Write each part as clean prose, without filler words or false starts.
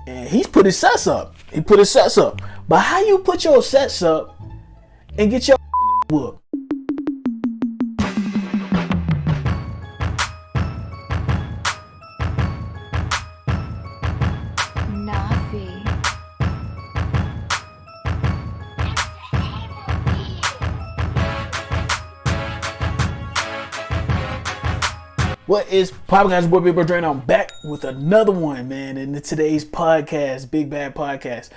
and he's put his sets up. He put his sets up. But how you put your sets up and get your whooped? What is poppin', guys? Boy, Big Bro Drain. I'm back with another one, man. And today's podcast, Big Bad Podcast.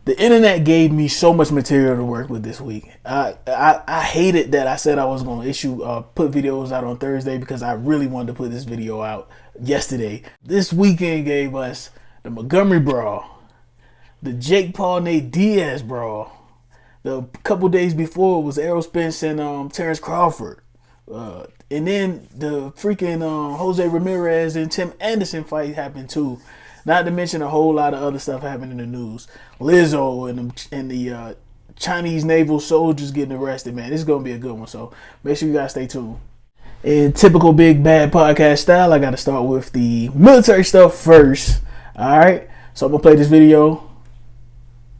The internet gave me so much material to work with this week. I hated that I said I was going to put videos out on Thursday because I really wanted to put this video out yesterday. This weekend gave us the Montgomery Brawl, the Jake Paul Nate Diaz Brawl. The couple days before was Errol Spence and Terrence Crawford. And then the freaking Jose Ramirez and Tim Anderson fight happened too. Not to mention a whole lot of other stuff happening in the news. Lizzo and the Chinese naval soldiers getting arrested, man. This is going to be a good one, so make sure you guys stay tuned. In typical Big Bad Podcast style, I got to start with the military stuff first. Alright, so I'm going to play this video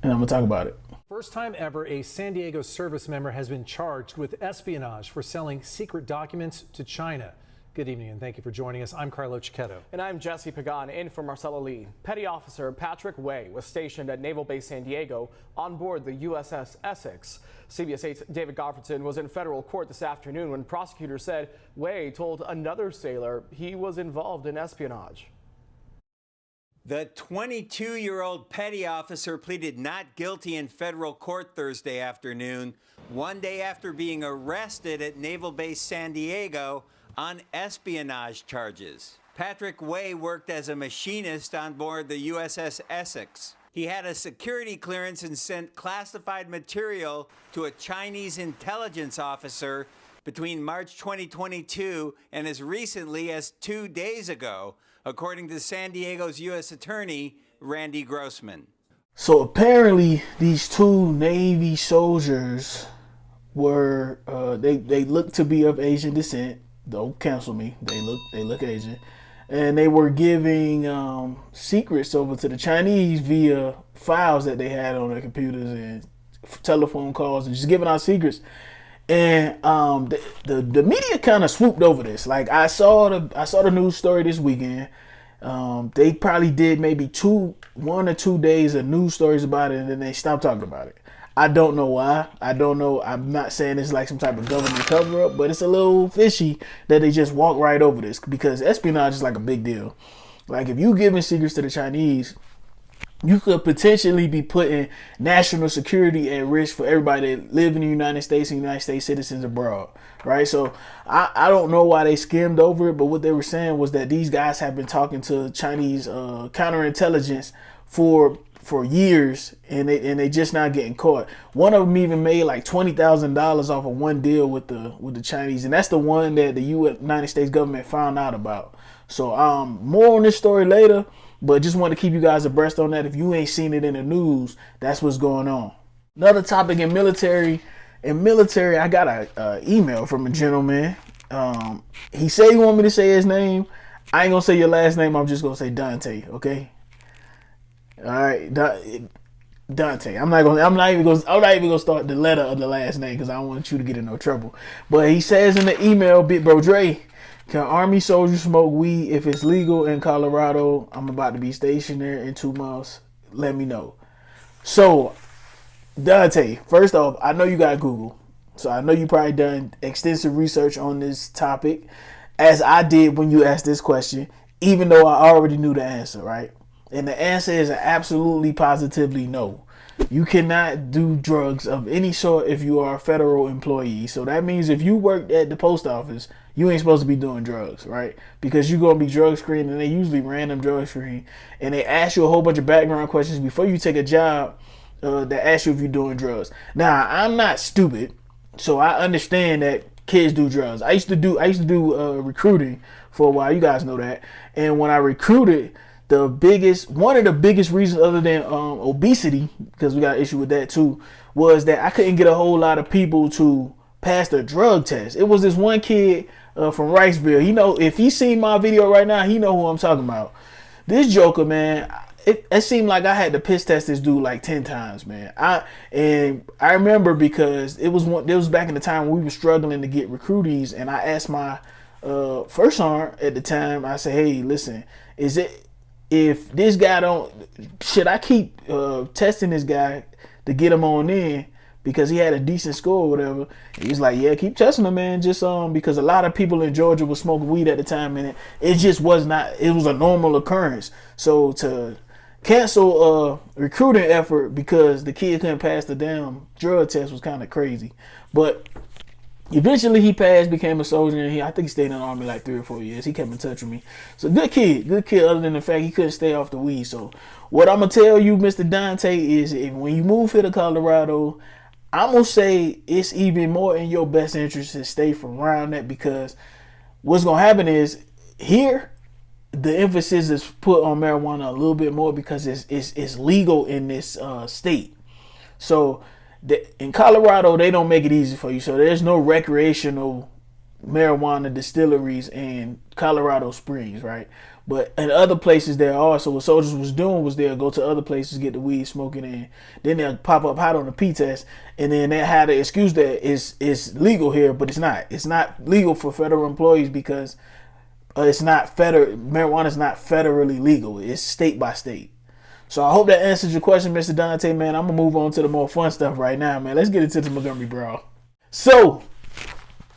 and I'm going to talk about it. First time ever, a San Diego service member has been charged with espionage for selling secret documents to China. Good evening and thank you for joining us. I'm Carlo Cicchetto. And I'm Jesse Pagan, in for Marcella Lee. Petty Officer Patrick Way was stationed at Naval Base San Diego on board the USS Essex. CBS 8's David Goffredson was in federal court this afternoon when prosecutors said Way told another sailor he was involved in espionage. The 22-year-old petty officer pleaded not guilty in federal court Thursday afternoon, one day after being arrested at Naval Base San Diego on espionage charges. Patrick Way worked as a machinist on board the USS Essex. He had a security clearance and sent classified material to a Chinese intelligence officer between March 2022 and as recently as 2 days ago, according to San Diego's U.S. Attorney, Randy Grossman. So apparently these two Navy soldiers were, they look to be of Asian descent. Don't cancel me. They look Asian. And they were giving secrets over to the Chinese via files that they had on their computers and telephone calls and just giving out secrets. And the media kind of swooped over this. Like I saw the news story this weekend. They probably did maybe 1 or 2 days of news stories about it, and then they stopped talking about it. I don't know why. I don't know. I'm not saying it's like some type of government cover up, but it's a little fishy that they just walk right over this because espionage is like a big deal. Like if you giving secrets to the Chinese, you could potentially be putting national security at risk for everybody that live in the United States and United States citizens abroad, right? So I don't know why they skimmed over it, but what they were saying was that these guys have been talking to Chinese counterintelligence for years, and they just not getting caught. One of them even made like $20,000 off of one deal with the Chinese, and that's the one that the United States government found out about. So more on this story later. But just want to keep you guys abreast on that. If you ain't seen it in the news, that's what's going on. Another topic in military. I got a email from a gentleman. He said he want me to say his name. I ain't gonna say your last name. I'm just gonna say Dante. Okay. All right, Dante. I'm not even gonna start the letter of the last name because I don't want you to get in no trouble. But he says in the email, Big Bro Dre, can Army soldiers smoke weed if it's legal in Colorado? I'm about to be stationed there in 2 months. Let me know. So, Dante, first off, I know you got Google. So I know you probably done extensive research on this topic, as I did when you asked this question, even though I already knew the answer, right? And the answer is absolutely positively no. You cannot do drugs of any sort if you are a federal employee. So that means if you worked at the post office, you ain't supposed to be doing drugs, right? Because you're going to be drug screened, and they usually random drug screen. And they ask you a whole bunch of background questions before you take a job that ask you if you're doing drugs. Now, I'm not stupid, so I understand that kids do drugs. I used to do recruiting for a while. You guys know that. And when I recruited, one of the biggest reasons, other than obesity, because we got an issue with that too, was that I couldn't get a whole lot of people to pass the drug test. It was this one kid from Riceville. If he seen my video right now, he know who I'm talking about. This joker, man, it seemed like I had to piss test this dude like 10 times, man. I remember because it was back in the time when we were struggling to get recruitees, and I asked my first sergeant at the time. I said, "Hey, listen, if this guy should I keep testing this guy to get him on in because he had a decent score or whatever?" And he's like, "Yeah, keep testing him, man. Just because a lot of people in Georgia were smoking weed at the time, and it just was not. It was a normal occurrence. So to cancel a recruiting effort because the kid couldn't pass the damn drug test was kind of crazy. But eventually he passed, became a soldier, and I think he stayed in the Army like 3 or 4 years. He kept in touch with me. So good kid, other than the fact he couldn't stay off the weed. So what I'm going to tell you, Mr. Dante, is when you move here to Colorado, I'm going to say it's even more in your best interest to stay from around that, because what's going to happen is here, the emphasis is put on marijuana a little bit more because it's legal in this state. So in Colorado, they don't make it easy for you. So there's no recreational marijuana distilleries in Colorado Springs, right? But in other places there are. So what soldiers was doing was they'll go to other places, get the weed, smoking, and then they'll pop up hot on the P test, and then they had to excuse that it's legal here, but it's not. It's not legal for federal employees because it's not marijuana is not federally legal. It's state by state. So I hope that answers your question, Mr. Dante, man. I'm going to move on to the more fun stuff right now, man. Let's get into the Montgomery Brawl. So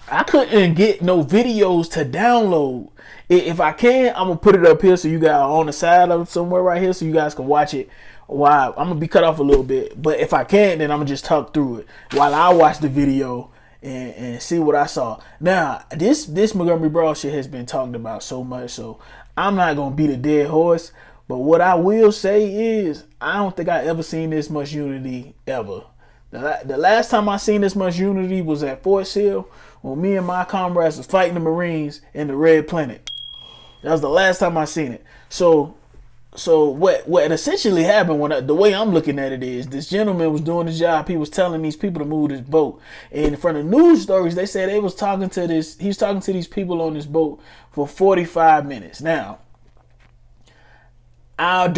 I couldn't get no videos to download. If I can, I'm going to put it up here so you guys are on the side of somewhere right here so you guys can watch it. While I'm going to be cut off a little bit. But if I can, then I'm going to just talk through it while I watch the video and see what I saw. Now, this Montgomery Brawl shit has been talked about so much, so I'm not going to beat a dead horse. But what I will say is, I don't think I ever seen this much unity ever. The last time I seen this much unity was at Fort Sill when me and my comrades was fighting the Marines in the Red Planet. That was the last time I seen it. So what essentially happened, the way I'm looking at it is, this gentleman was doing his job. He was telling these people to move this boat. And in front of news stories, they said he was talking to these people on this boat for 45 minutes. Now, I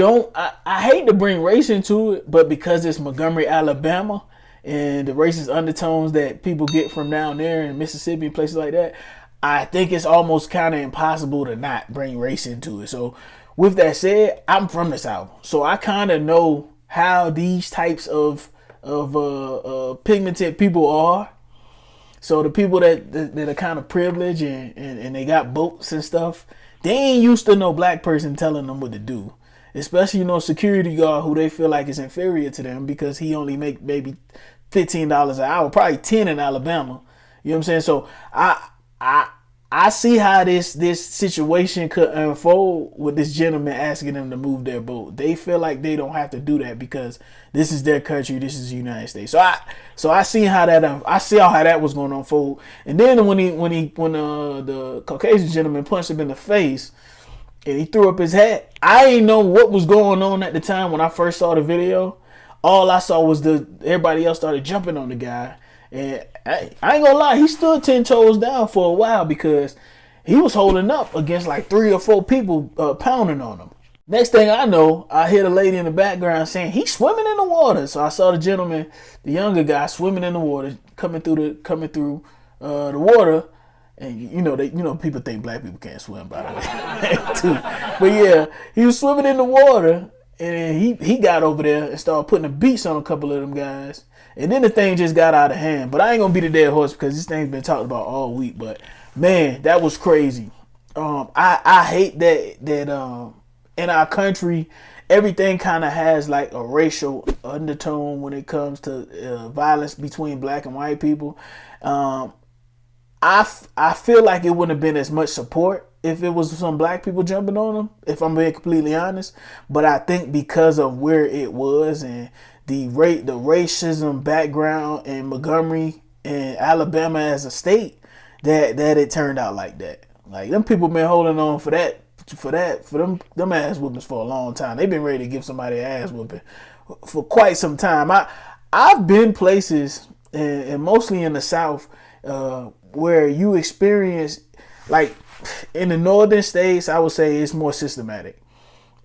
hate to bring race into it, but because it's Montgomery, Alabama, and the racist undertones that people get from down there in Mississippi and places like that, I think it's almost kind of impossible to not bring race into it. So with that said, I'm from the South, so I kind of know how these types of pigmented people are. So the people that are kind of privileged and they got boats and stuff, they ain't used to no black person telling them what to do. Especially, security guard who they feel like is inferior to them because he only make maybe $15 an hour, probably 10 in Alabama. You know what I'm saying? So I see how this situation could unfold with this gentleman asking them to move their boat. They feel like they don't have to do that because this is their country. This is the United States. So I see how that was going to unfold. And then when the Caucasian gentleman punched him in the face and he threw up his hat, I didn't know what was going on at the time when I first saw the video. All I saw was everybody else started jumping on the guy. And I ain't gonna lie, he stood 10 toes down for a while because he was holding up against like 3 or 4 people pounding on him. Next thing I know, I hear the lady in the background saying he's swimming in the water. So I saw the gentleman, the younger guy, swimming in the water, coming through the water. And people think black people can't swim, by the way, too. But yeah, he was swimming in the water, and he got over there and started putting the beats on a couple of them guys. And then the thing just got out of hand. But I ain't gonna beat a dead horse because this thing's been talked about all week. But man, that was crazy. I hate that in our country, everything kind of has like a racial undertone when it comes to violence between black and white people. I feel like it wouldn't have been as much support if it was some black people jumping on them, if I'm being completely honest. But I think because of where it was and the racism background in Montgomery and Alabama as a state, that it turned out like that. Like, them people been holding on for them ass whoopings for a long time. They've been ready to give somebody an ass whooping for quite some time. I've been places, and mostly in the South, where you experience, like in the northern states, I would say it's more systematic.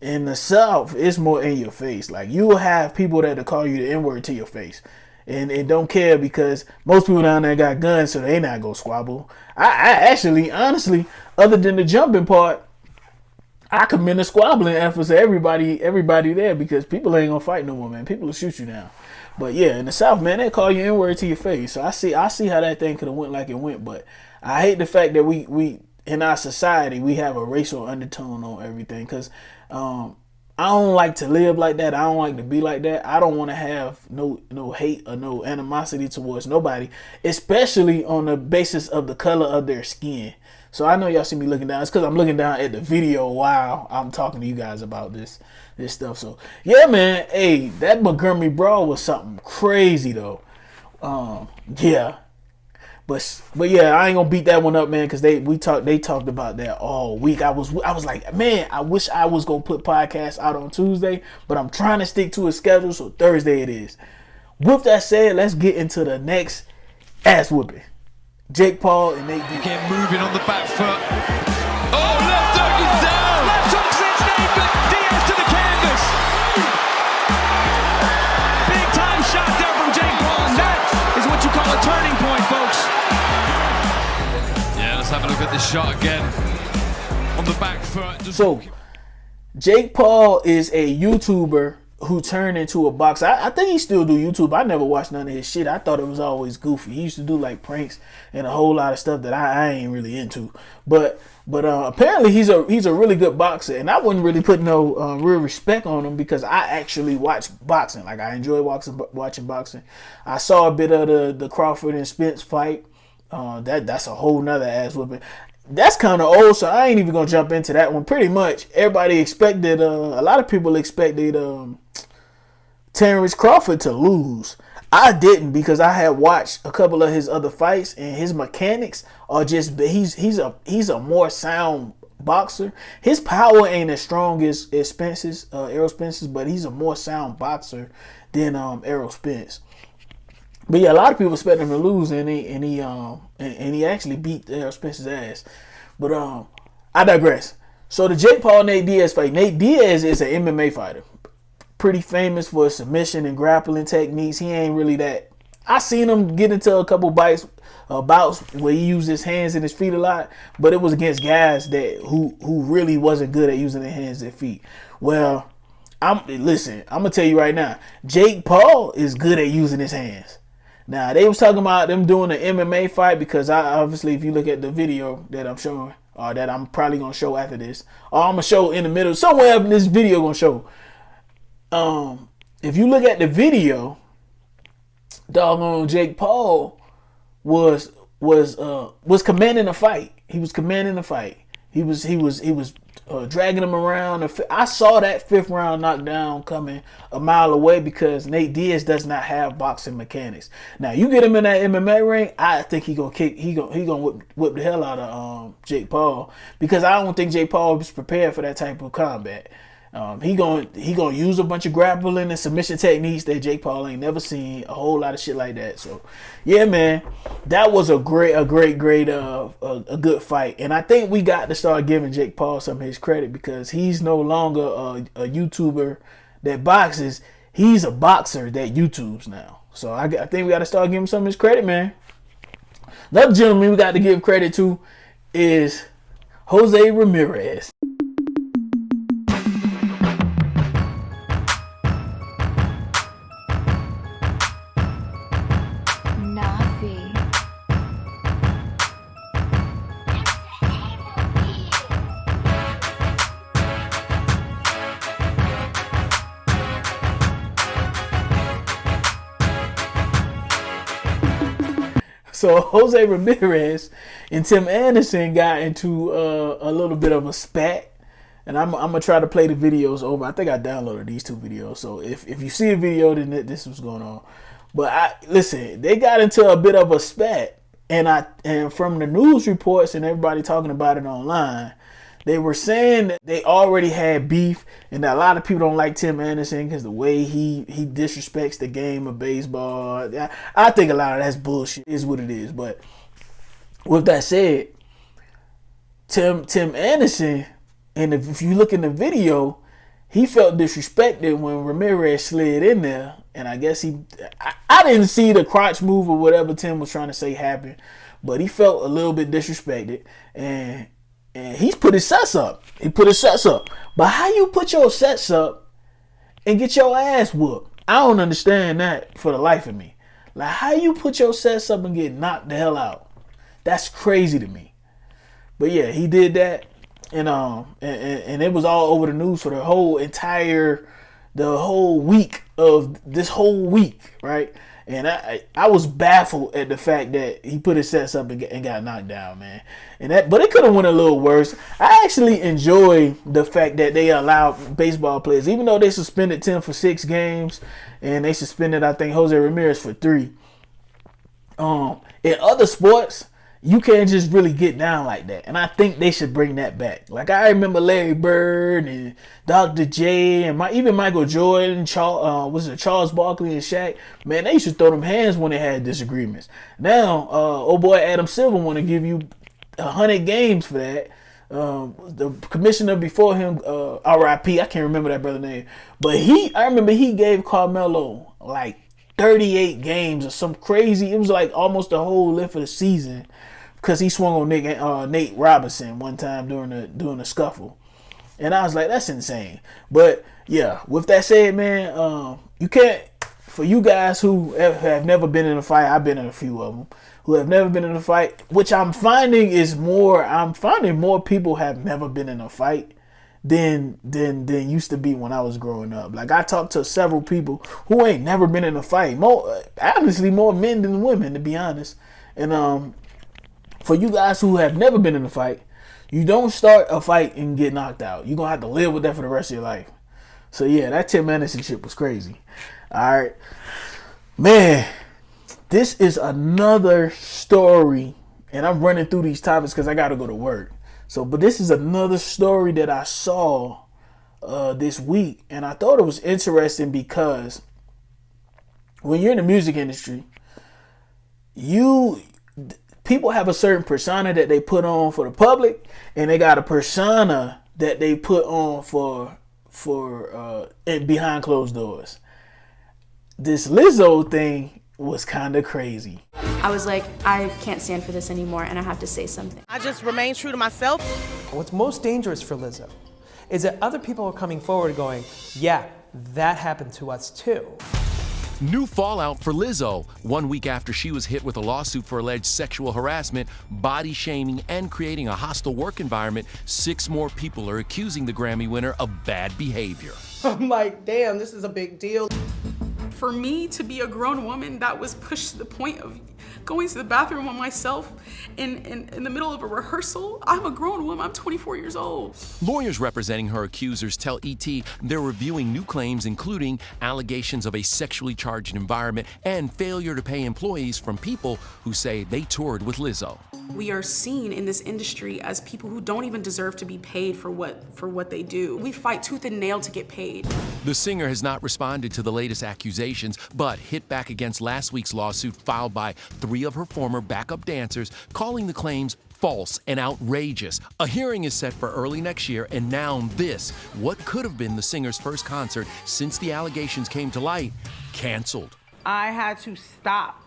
In the South, it's more in your face. Like, you will have people that will call you the N-word to your face. And don't care because most people down there got guns, so they not gonna squabble. I actually, honestly, other than the jumping part, I commend the squabbling efforts of everybody there because people ain't gonna fight no more, man. People will shoot you down. But yeah, in the South, man, they call you N-word to your face. So I see how that thing could have went like it went. But I hate the fact that we in our society we have a racial undertone on everything because I don't like to live like that. I don't like to be like that. I don't want to have no hate or no animosity towards nobody, especially on the basis of the color of their skin. So I know y'all see me looking down. It's because I'm looking down at the video while I'm talking to you guys about this stuff. So yeah, man. Hey, that Montgomery Brawl was something crazy though. Yeah. But yeah, I ain't gonna beat that one up, man, because they talked about that all week. I was like, man, I wish I was gonna put podcasts out on Tuesday, but I'm trying to stick to a schedule, so Thursday it is. With that said, let's get into the next ass whooping. Jake Paul and Nate Diaz. Again, moving on the back foot. Oh, left hook is down. Left hook sends Diaz to the canvas. Big time shot there from Jake Paul, and that is what you call a turning point, folks. Yeah, let's have a look at this shot again. On the back foot. So, Jake Paul is a YouTuber who turned into a boxer. I think he still do YouTube. I never watched none of his shit. I thought it was always goofy. He used to do like pranks and a whole lot of stuff that I ain't really into. But apparently he's a really good boxer, and I wouldn't really put no real respect on him because I actually watch boxing. Like, I enjoy watching boxing. I saw a bit of the Crawford and Spence fight. That's a whole nother ass whooping. That's kind of old, so I ain't even gonna jump into that one. Pretty much everybody expected, a lot of people expected Terrence Crawford to lose. I didn't because I had watched a couple of his other fights, and his mechanics are just, he's a more sound boxer. His power ain't as strong as Spence's, Errol Spence's, but he's a more sound boxer than Errol Spence. But yeah, a lot of people expect him to lose, and he actually beat Errol Spence's ass. But I digress. So the Jake Paul Nate Diaz fight. Nate Diaz is an MMA fighter, pretty famous for his submission and grappling techniques. He ain't really that. I seen him get into a couple bouts where he used his hands and his feet a lot, but it was against guys who really wasn't good at using their hands and feet. Well, I'm gonna tell you right now, Jake Paul is good at using his hands. Now, they was talking about them doing an MMA fight because obviously, if you look at the video that I'm showing, or that I'm probably going to show after this, or I'm going to show in the middle, somewhere in this video going to show. If you look at the video, doggone Jake Paul was commanding the fight. He was commanding the fight. He was dragging him around. I saw that 5th round knockdown coming a mile away because Nate Diaz does not have boxing mechanics. Now, you get him in that MMA ring, I think he gonna whip the hell out of Jake Paul, because I don't think Jake Paul was prepared for that type of combat. He gonna use a bunch of grappling and submission techniques that Jake Paul ain't never seen, a whole lot of shit like that. So yeah, man, that was a great a good fight, and I think we got to start giving Jake Paul some of his credit because he's no longer a YouTuber that boxes. He's a boxer that YouTubes now. So I think we got to start giving him some of his credit, man. Another gentleman we got to give credit to is Jose Ramirez. So Jose Ramirez and Tim Anderson got into a little bit of a spat, and I'm gonna try to play the videos over. I think I downloaded these 2 videos, so if you see a video, then this is going on. But listen, they got into a bit of a spat, and from the news reports and everybody talking about it online, they were saying that they already had beef, and that a lot of people don't like Tim Anderson because the way he disrespects the game of baseball. I think a lot of that's bullshit, is what it is. But with that said, Tim Anderson, and if you look in the video, he felt disrespected when Ramirez slid in there, and I guess I didn't see the crotch move or whatever Tim was trying to say happened, but he felt a little bit disrespected, and he's put his sets up. He put his sets up. But how you put your sets up and get your ass whooped? I don't understand that for the life of me. Like, how you put your sets up and get knocked the hell out? That's crazy to me. But yeah, he did that, and it was all over the news for the whole week of this whole week, right? And I was baffled at the fact that he put his sets up and got knocked down, man. But it could have went a little worse. I actually enjoy the fact that they allowed baseball players, even though they suspended Tim for 6 games, and they suspended, I think, Jose Ramirez for 3. In other sports, you can't just really get down like that. And I think they should bring that back. Like, I remember Larry Bird and Dr. J and even Michael Jordan, Charles Barkley and Shaq. Man, they used to throw them hands when they had disagreements. Now, old boy Adam Silver want to give you 100 games for that. The commissioner before him, R.I.P., I can't remember that brother's name. But I remember he gave Carmelo like 38 games or some crazy. It was like almost the whole length of the season, because he swung on Nate Robinson one time during the scuffle, and I was like, that's insane. But yeah, with that said, man, you can't. For you guys who have never been in a fight, I've been in a few of them, who have never been in a fight, which I'm finding more people have never been in a fight than used to be when I was growing up. Like, I talked to several people who ain't never been in a fight. Honestly, more men than women, to be honest. And for you guys who have never been in a fight, you don't start a fight and get knocked out. You're gonna have to live with that for the rest of your life. So yeah, that Tim Anderson shit was crazy. All right, man, this is another story, and I'm running through these topics because I gotta go to work. But this is another story that I saw this week, and I thought it was interesting because when you're in the music industry, people have a certain persona that they put on for the public, and they got a persona that they put on for behind closed doors. This Lizzo thing was kind of crazy. I was like, I can't stand for this anymore, and I have to say something. I just remain true to myself. What's most dangerous for Lizzo is that other people are coming forward going, yeah, that happened to us too. New fallout for Lizzo. 1 week after she was hit with a lawsuit for alleged sexual harassment, body shaming, and creating a hostile work environment, 6 more people are accusing the Grammy winner of bad behavior. I'm like, damn, this is a big deal. For me to be a grown woman that was pushed to the point of going to the bathroom on myself in the middle of a rehearsal, I'm a grown woman, I'm 24 years old. Lawyers representing her accusers tell ET they're reviewing new claims, including allegations of a sexually charged environment and failure to pay employees from people who say they toured with Lizzo. We are seen in this industry as people who don't even deserve to be paid for what they do. We fight tooth and nail to get paid. The singer has not responded to the latest accusations, but hit back against last week's lawsuit filed by 3 of her former backup dancers, calling the claims false and outrageous. A hearing is set for early next year, and now this, what could have been the singer's first concert since the allegations came to light, canceled. I had to stop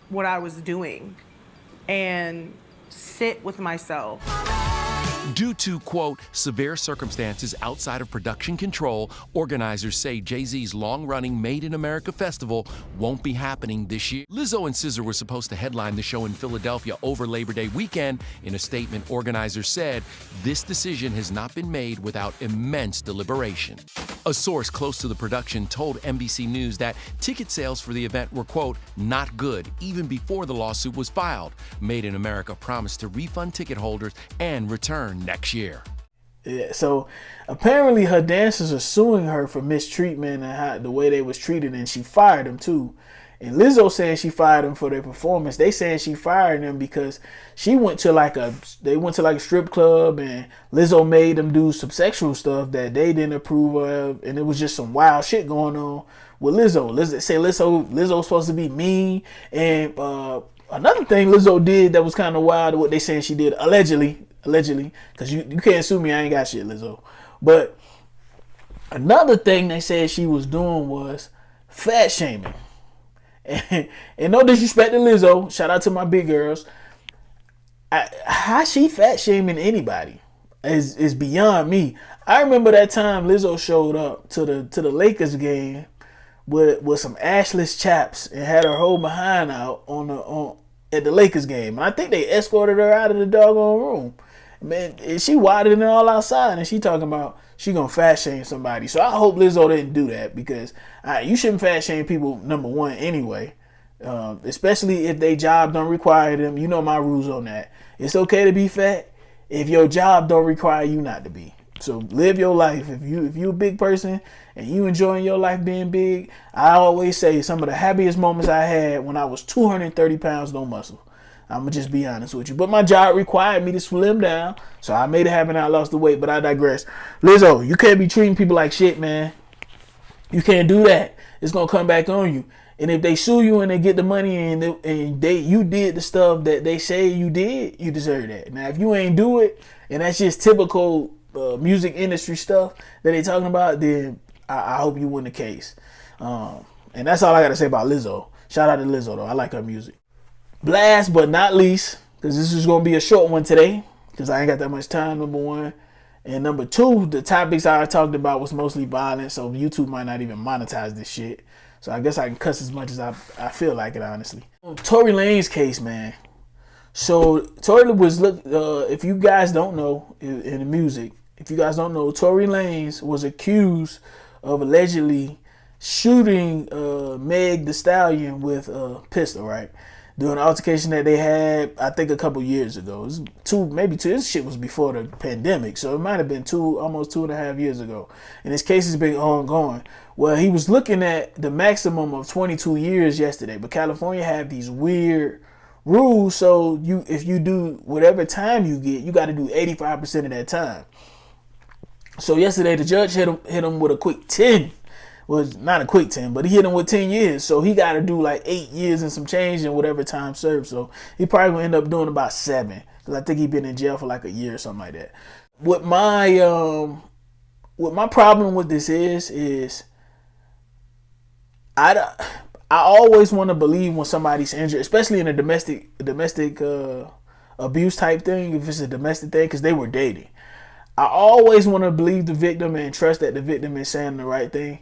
what I was doing and sit with myself. Due to, quote, severe circumstances outside of production control, organizers say Jay-Z's long-running Made in America festival won't be happening this year. Lizzo and SZA were supposed to headline the show in Philadelphia over Labor Day weekend. In a statement, organizers said this decision has not been made without immense deliberation. A source close to the production told NBC News that ticket sales for the event were, quote, not good, even before the lawsuit was filed. Made in America promised to refund ticket holders and return next year. Yeah, so apparently her dancers are suing her for mistreatment and the way they was treated, and she fired them too. And Lizzo saying she fired them for their performance. They saying she fired them because they went to like a strip club, and Lizzo made them do some sexual stuff that they didn't approve of, and it was just some wild shit going on with Lizzo. Lizzo was supposed to be mean, and another thing Lizzo did that was kind of wild, what they saying she did, allegedly, because you can't sue me, I ain't got shit, Lizzo. But Another thing they said she was doing was fat shaming. And no disrespect to Lizzo, shout out to my big girls. How she fat shaming anybody is beyond me. I remember that time Lizzo showed up to the Lakers game with some ashless chaps and had her whole behind out at the Lakers game. And I think they escorted her out of the doggone room. Man, she wilding it all outside, and she talking about she gonna fat shame somebody. So I hope Lizzo didn't do that, because you shouldn't fat shame people, number one, anyway. Especially if they job don't require them. You know my rules on that. It's okay to be fat if your job don't require you not to be. So live your life. If you a big person and you enjoying your life being big, I always say some of the happiest moments I had when I was 230 pounds, no muscle. I'm going to just be honest with you. But my job required me to slim down, so I made it happen. I lost the weight, but I digress. Lizzo, you can't be treating people like shit, man. You can't do that. It's going to come back on you. And if they sue you and they get the money and you did the stuff that they say you did, you deserve that. Now, if you ain't do it, and that's just typical music industry stuff that they talking about, then I hope you win the case. And that's all I got to say about Lizzo. Shout out to Lizzo, though. I like her music. Last but not least, because this is going to be a short one today, because I ain't got that much time, number one. And number two, the topics I talked about was mostly violent, so YouTube might not even monetize this shit. So I guess I can cuss as much as I feel like it, honestly. Tory Lanez case, man. So Tory was, if you guys don't know, in the music, if you guys don't know, Tory Lanez was accused of allegedly shooting Meg Thee Stallion with a pistol, right? During an altercation that they had, I think a couple years ago. It was maybe two. This shit was before the pandemic, so it might have been almost 2.5 years ago. And this case has been ongoing. Well, he was looking at the maximum of 22 years yesterday, but California have these weird rules. So if you do whatever time you get, you got to do 85% of that time. So yesterday the judge hit him with a quick 10. Well, not a quick 10, but he hit him with 10 years. So he got to do like 8 years and some change in whatever time served. So he probably going to end up doing about 7. Because I think he's been in jail for like a year or something like that. What my problem with this is I always want to believe when somebody's injured, especially in a domestic abuse type thing, if it's a domestic thing, because they were dating. I always want to believe the victim and trust that the victim is saying the right thing.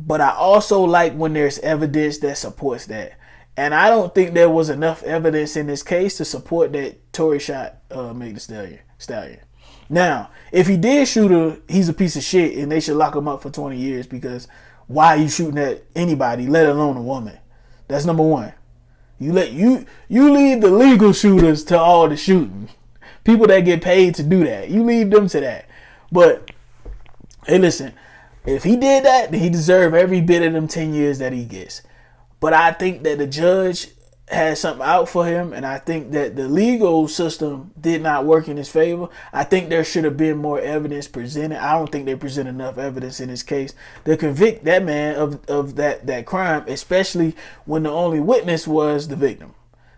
But I also like when there's evidence that supports that. And I don't think there was enough evidence in this case to support that Tory shot Meg Thee Stallion. Now, if he did shoot her, he's a piece of shit and they should lock him up for 20 years, because why are you shooting at anybody, let alone a woman? That's number one. You leave the legal shooters to all the shooting. People that get paid to do that. You leave them to that. But, hey, listen. If he did that, then he deserved every bit of them 10 years that he gets. But I think that the judge had something out for him, and I think that the legal system did not work in his favor. I think there should have been more evidence presented. I don't think they presented enough evidence in this case to convict that man of that crime, especially when the only witness was the victim.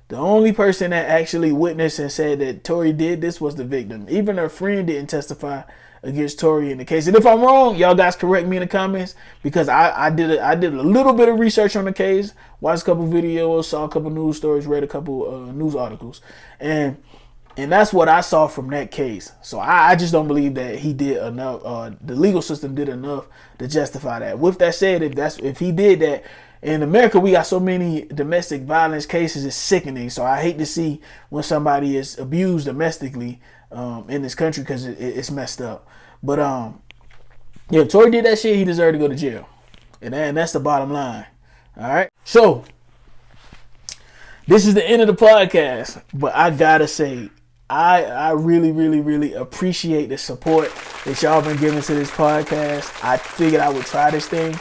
The only person that actually witnessed and said that Tory did this was the victim. Even her friend didn't testify against Tory in the case. And if I'm wrong, y'all guys correct me in the comments, because I did a little bit of research on the case, watched a couple videos, saw a couple news stories, read a couple news articles, and that's what I saw from that case. So I just don't believe that he did enough. The legal system did enough to justify that. With that said, if he did that, in America we got so many domestic violence cases, it's sickening. So I hate to see when somebody is abused domestically in this country, because it's messed up. But yeah, if Tory did that shit, he deserved to go to jail, and that's the bottom line. All right, so this is the end of the podcast, but I gotta say, I really, really, really appreciate the support that y'all been giving to this podcast. I figured I would try this thing.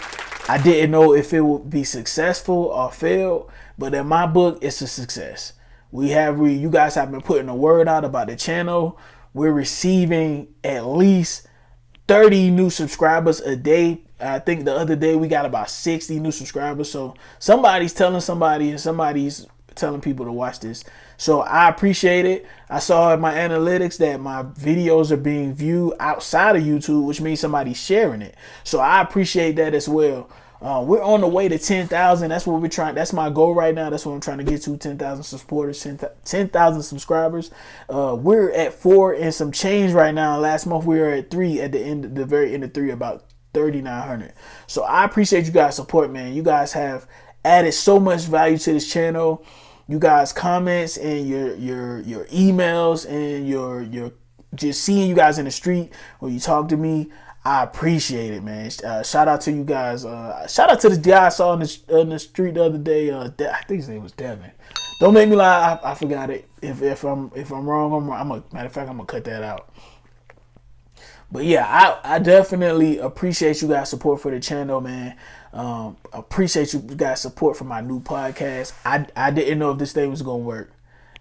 I didn't know if it would be successful or fail, but in my book, it's a success. You guys have been putting the word out about the channel. We're receiving at least 30 new subscribers a day. I think the other day we got about 60 new subscribers. So somebody's telling somebody, and somebody's telling people to watch this. So I appreciate it. I saw in my analytics that my videos are being viewed outside of YouTube, which means somebody's sharing it. So I appreciate that as well. We're on the way to 10,000. That's what we're trying. That's my goal right now. That's what I'm trying to get to. 10,000 supporters, 10,000 subscribers. We're at 4 and some change right now. Last month we were at 3 at the very end of 3, about 3,900. So I appreciate you guys' support, man. You guys have added so much value to this channel. You guys' comments and your emails and your just seeing you guys in the street when you talk to me. I appreciate it, man. Shout out to you guys. Shout out to this guy I saw in the street the other day. I think his name was Devin. Don't make me lie. I forgot it. If I'm wrong, matter of fact, I'm gonna cut that out. But yeah, I definitely appreciate you guys' support for the channel, man. Appreciate you guys' support for my new podcast. I didn't know if this thing was gonna work,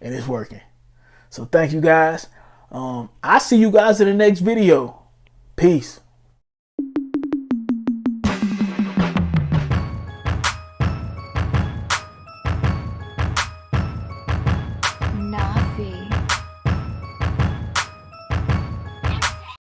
and it's working. So thank you guys. I see you guys in the next video. Peace.